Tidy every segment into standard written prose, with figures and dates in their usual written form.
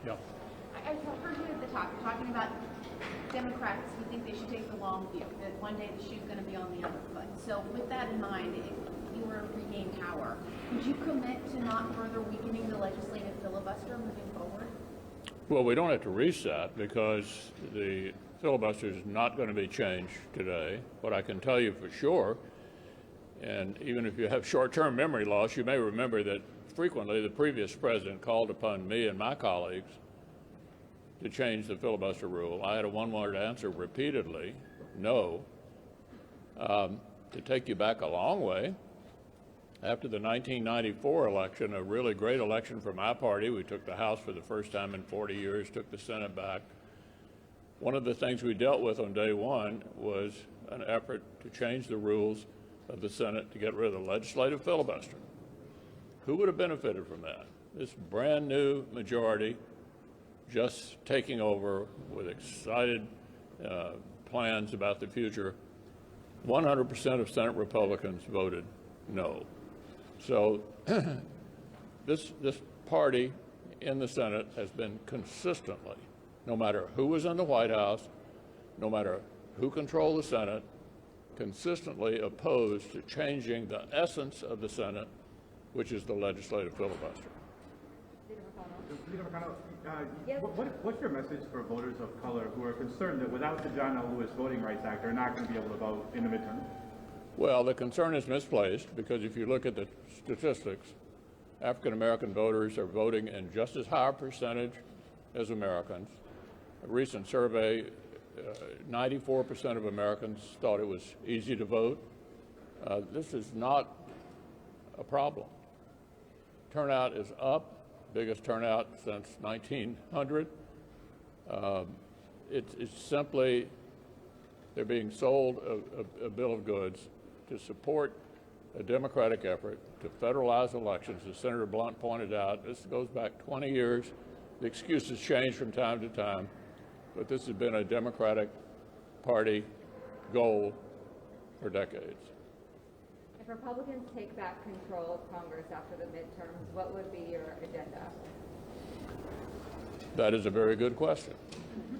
Yeah. I heard you at the top. You're talking about Democrats who think they should take the long view, that one day the shoe's going to be on the other foot. So with that in mind, if you were to regain power, would you commit to not further weakening the legislative filibuster moving forward? Well, we don't have to reset because the filibuster is not going to be changed today. But I can tell you for sure, and even if you have short-term memory loss, you may remember that frequently the previous president called upon me and my colleagues to change the filibuster rule. I had a one-word answer repeatedly, no. To take you back a long way, after the 1994 election, a really great election for my party, we took the House for the first time in 40 years, took the Senate back. One of the things we dealt with on day one was an effort to change the rules of the Senate to get rid of the legislative filibuster. Who would have benefited from that? This brand new majority just taking over with excited plans about the future. 100% of Senate Republicans voted no. So this party in the Senate has been consistently, no matter who was in the White House, no matter who controlled the Senate, consistently opposed to changing the essence of the Senate, which is the legislative filibuster. Leader McConnell, what's your message for voters of color who are concerned that without the John L. Lewis Voting Rights Act, they're not going to be able to vote in the midterm? Well, the concern is misplaced because if you look at the statistics, African American voters are voting in just as high a percentage as Americans. A recent survey, 94% of Americans thought it was easy to vote. This is not a problem. Turnout is up. Biggest turnout since 1900. It's simply they're being sold a bill of goods to support a Democratic effort to federalize elections. As Senator Blunt pointed out, this goes back 20 years. The excuses change from time to time, but this has been a Democratic Party goal for decades. If Republicans take back control of Congress after the midterms, what would be your agenda? That is a very good question,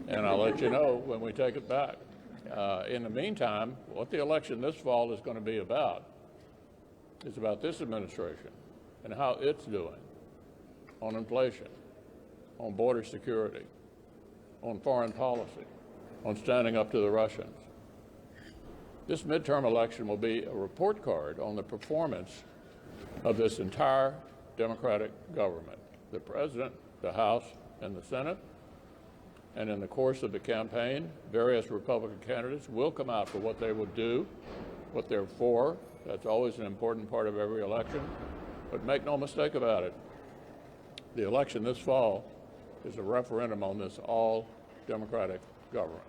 and I'll let you know when we take it back. In the meantime, what the election this fall is going to be about is about this administration and how it's doing on inflation, on border security, on foreign policy, on standing up to the Russians. This midterm election will be a report card on the performance of this entire Democratic government, the President, the House, and the Senate. And in the course of the campaign, various Republican candidates will come out for what they will do, what they're for. That's always an important part of every election. But make no mistake about it, the election this fall is a referendum on this all-Democratic government.